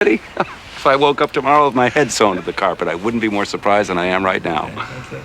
If I woke up tomorrow with my head sewn to the carpet, I wouldn't be more surprised than I am right now.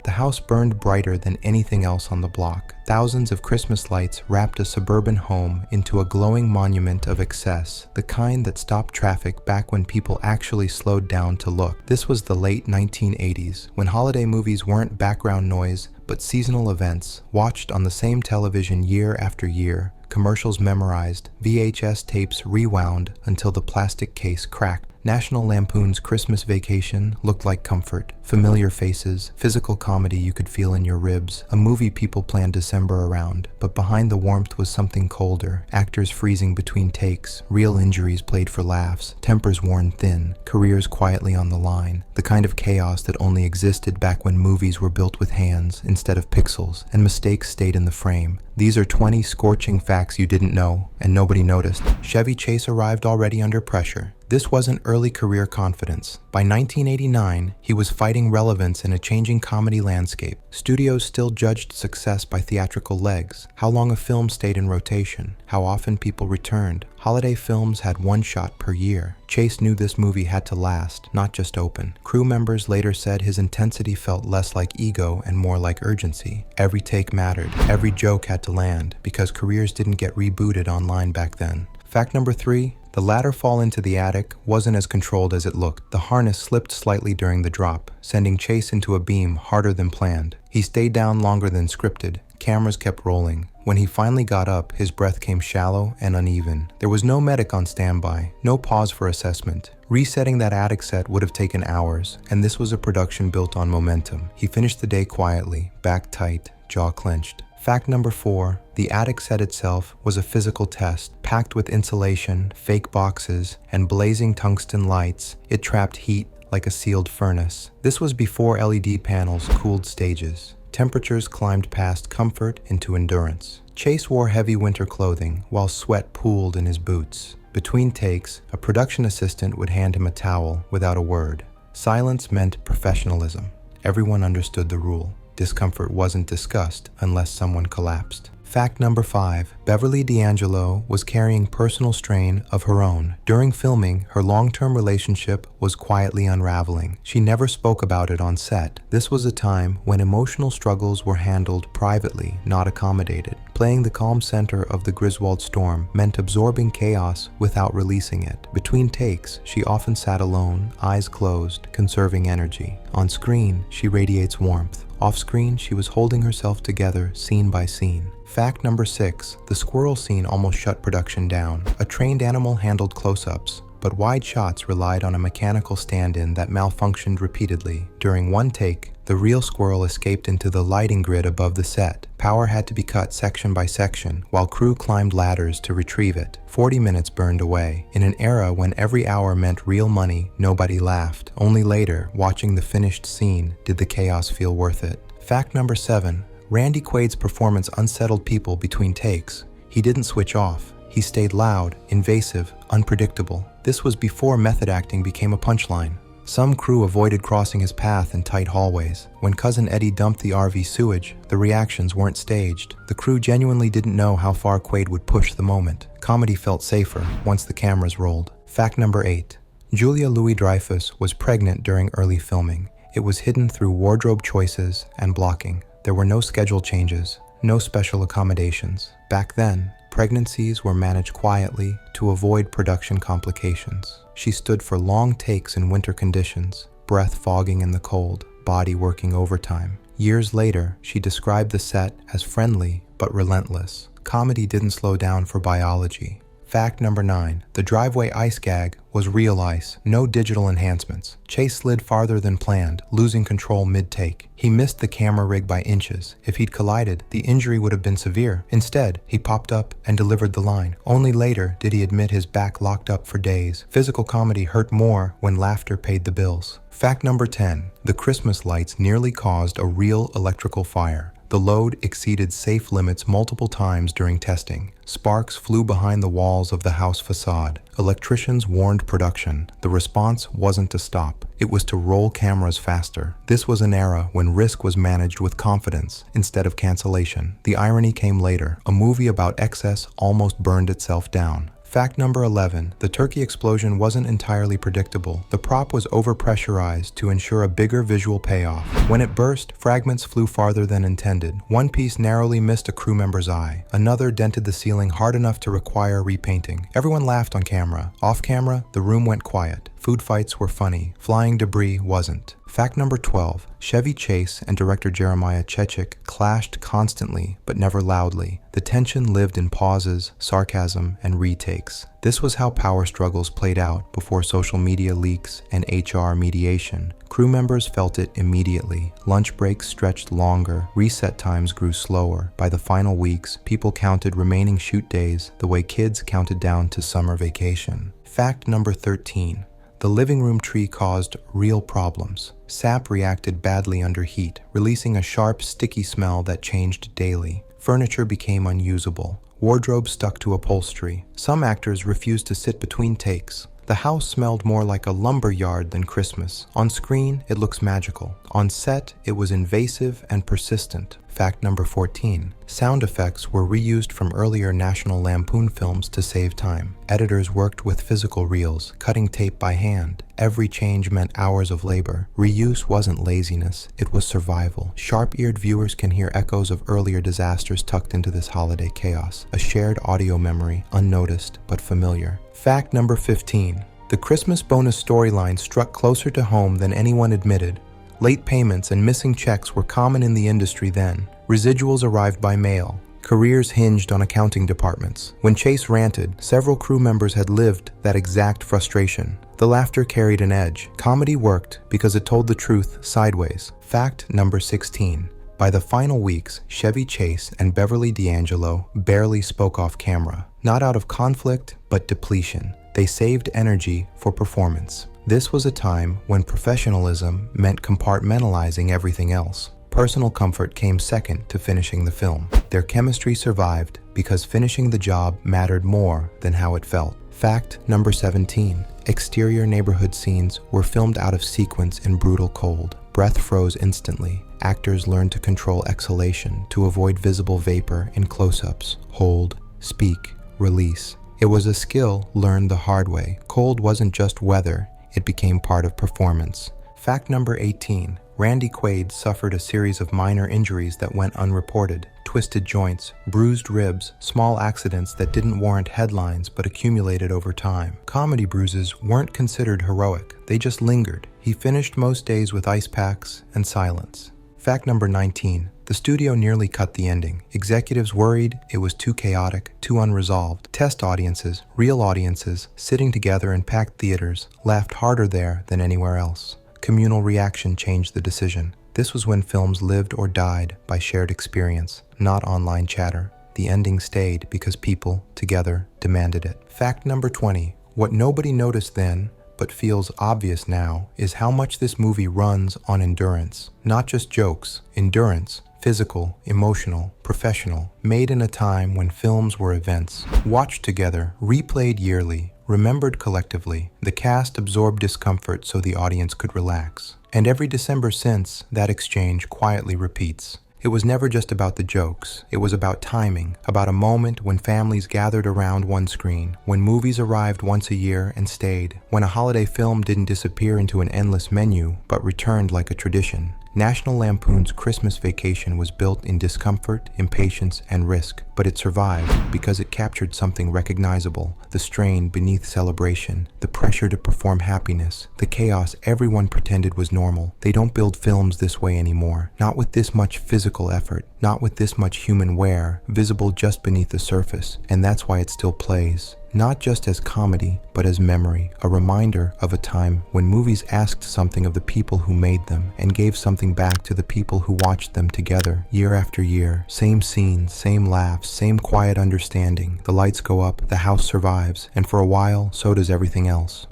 The house burned brighter than anything else on the block. Thousands of Christmas lights wrapped a suburban home into a glowing monument of excess, the kind that stopped traffic back when people actually slowed down to look. This was the late 1980s, when holiday movies weren't background noise, but seasonal events, watched on the same television year after year, commercials memorized, VHS tapes rewound until the plastic case cracked. National Lampoon's Christmas Vacation looked like comfort, familiar faces, physical comedy you could feel in your ribs, a movie people planned December around. But behind the warmth was something colder, actors freezing between takes, real injuries played for laughs, tempers worn thin, careers quietly on the line, the kind of chaos that only existed back when movies were built with hands instead of pixels, and mistakes stayed in the frame. These are 20 scorching facts you didn't know, and nobody noticed. Chevy Chase arrived already under pressure. This wasn't early career confidence. By 1989, he was fighting relevance in a changing comedy landscape. Studios still judged success by theatrical legs, how long a film stayed in rotation, how often people returned. Holiday films had one shot per year. Chase knew this movie had to last, not just open. Crew members later said his intensity felt less like ego and more like urgency. Every take mattered. Every joke had to land, because careers didn't get rebooted online back then. Fact number 3. The ladder fall into the attic wasn't as controlled as it looked. The harness slipped slightly during the drop, sending Chase into a beam harder than planned. He stayed down longer than scripted. Cameras kept rolling. When he finally got up, his breath came shallow and uneven. There was no medic on standby, no pause for assessment. Resetting that attic set would have taken hours, and this was a production built on momentum. He finished the day quietly, back tight, jaw clenched. Fact number 4, the attic set itself was a physical test. Packed with insulation, fake boxes, and blazing tungsten lights, it trapped heat like a sealed furnace. This was before LED panels cooled stages. Temperatures climbed past comfort into endurance. Chase wore heavy winter clothing while sweat pooled in his boots. Between takes, a production assistant would hand him a towel without a word. Silence meant professionalism. Everyone understood the rule. Discomfort wasn't discussed unless someone collapsed. Fact number 5, Beverly D'Angelo was carrying personal strain of her own. During filming, her long-term relationship was quietly unraveling. She never spoke about it on set. This was a time when emotional struggles were handled privately, not accommodated. Playing the calm center of the Griswold storm meant absorbing chaos without releasing it. Between takes, she often sat alone, eyes closed, conserving energy. On screen, she radiates warmth. Off-screen, she was holding herself together, scene by scene. Fact number 6, the squirrel scene almost shut production down. A trained animal handled close-ups, but wide shots relied on a mechanical stand-in that malfunctioned repeatedly. During one take, the real squirrel escaped into the lighting grid above the set. Power had to be cut section by section, while crew climbed ladders to retrieve it. 40 minutes burned away. In an era when every hour meant real money, nobody laughed. Only later, watching the finished scene, did the chaos feel worth it. Fact number 7, Randy Quaid's performance unsettled people between takes. He didn't switch off. He stayed loud, invasive, unpredictable. This was before method acting became a punchline. Some crew avoided crossing his path in tight hallways. When Cousin Eddie dumped the RV sewage, the reactions weren't staged. The crew genuinely didn't know how far Quaid would push the moment. Comedy felt safer once the cameras rolled. Fact number 8. Julia Louis-Dreyfus was pregnant during early filming. It was hidden through wardrobe choices and blocking. There were no schedule changes, no special accommodations. Back then, pregnancies were managed quietly to avoid production complications. She stood for long takes in winter conditions, breath fogging in the cold, body working overtime. Years later, she described the set as friendly but relentless. Comedy didn't slow down for biology. Fact number 9, the driveway ice gag was real ice, no digital enhancements. Chase slid farther than planned, losing control mid-take. He missed the camera rig by inches. If he'd collided, the injury would have been severe. Instead, he popped up and delivered the line. Only later did he admit his back locked up for days. Physical comedy hurt more when laughter paid the bills. Fact number 10, the Christmas lights nearly caused a real electrical fire. The load exceeded safe limits multiple times during testing. Sparks flew behind the walls of the house facade. Electricians warned production. The response wasn't to stop. It was to roll cameras faster. This was an era when risk was managed with confidence instead of cancellation. The irony came later. A movie about excess almost burned itself down. Fact number 11. The turkey explosion wasn't entirely predictable. The prop was overpressurized to ensure a bigger visual payoff. When it burst, fragments flew farther than intended. One piece narrowly missed a crew member's eye. Another dented the ceiling hard enough to require repainting. Everyone laughed on camera. Off camera, the room went quiet. Food fights were funny. Flying debris wasn't. Fact number 12. Chevy Chase and director Jeremiah Chechik clashed constantly, but never loudly. The tension lived in pauses, sarcasm, and retakes. This was how power struggles played out before social media leaks and HR mediation. Crew members felt it immediately. Lunch breaks stretched longer, reset times grew slower. By the final weeks, people counted remaining shoot days the way kids counted down to summer vacation. Fact number 13. The living room tree caused real problems. Sap reacted badly under heat, releasing a sharp, sticky smell that changed daily. Furniture became unusable. Wardrobes stuck to upholstery. Some actors refused to sit between takes. The house smelled more like a lumber yard than Christmas. On screen, it looks magical. On set, it was invasive and persistent. Fact number 14. Sound effects were reused from earlier National Lampoon films to save time. Editors worked with physical reels, cutting tape by hand. Every change meant hours of labor. Reuse wasn't laziness, it was survival. Sharp-eared viewers can hear echoes of earlier disasters tucked into this holiday chaos. A shared audio memory, unnoticed but familiar. Fact number 15. The Christmas bonus storyline struck closer to home than anyone admitted. Late payments and missing checks were common in the industry then. Residuals arrived by mail. Careers hinged on accounting departments. When Chase ranted, several crew members had lived that exact frustration. The laughter carried an edge. Comedy worked because it told the truth sideways. Fact number 16. By the final weeks, Chevy Chase and Beverly D'Angelo barely spoke off camera. Not out of conflict, but depletion. They saved energy for performance. This was a time when professionalism meant compartmentalizing everything else. Personal comfort came second to finishing the film. Their chemistry survived because finishing the job mattered more than how it felt. Fact number 17. Exterior neighborhood scenes were filmed out of sequence in brutal cold. Breath froze instantly. Actors learned to control exhalation to avoid visible vapor in close-ups. Hold, speak, release. It was a skill learned the hard way. Cold wasn't just weather, it became part of performance. Fact number 18. Randy Quaid suffered a series of minor injuries that went unreported. Twisted joints, bruised ribs, small accidents that didn't warrant headlines but accumulated over time. Comedy bruises weren't considered heroic, they just lingered. He finished most days with ice packs and silence. Fact number 19. The studio nearly cut the ending. Executives worried it was too chaotic, too unresolved. Test audiences, real audiences, sitting together in packed theaters, laughed harder there than anywhere else. Communal reaction changed the decision. This was when films lived or died by shared experience, not online chatter. The ending stayed because people, together, demanded it. Fact number 20. What nobody noticed then, but feels obvious now, is how much this movie runs on endurance. Not just jokes, endurance. Physical, emotional, professional, made in a time when films were events. Watched together, replayed yearly, remembered collectively. The cast absorbed discomfort so the audience could relax. And every December since, that exchange quietly repeats. It was never just about the jokes. It was about timing, about a moment when families gathered around one screen, when movies arrived once a year and stayed, when a holiday film didn't disappear into an endless menu, but returned like a tradition. National Lampoon's Christmas Vacation was built in discomfort, impatience, and risk, but it survived because it captured something recognizable: the strain beneath celebration, the pressure to perform happiness, the chaos everyone pretended was normal. They don't build films this way anymore, not with this much physical effort, not with this much human wear, visible just beneath the surface, and that's why it still plays. Not just as comedy, but as memory, a reminder of a time when movies asked something of the people who made them and gave something back to the people who watched them together, year after year. Same scenes, same laughs, same quiet understanding. The lights go up, the house survives, and for a while, so does everything else.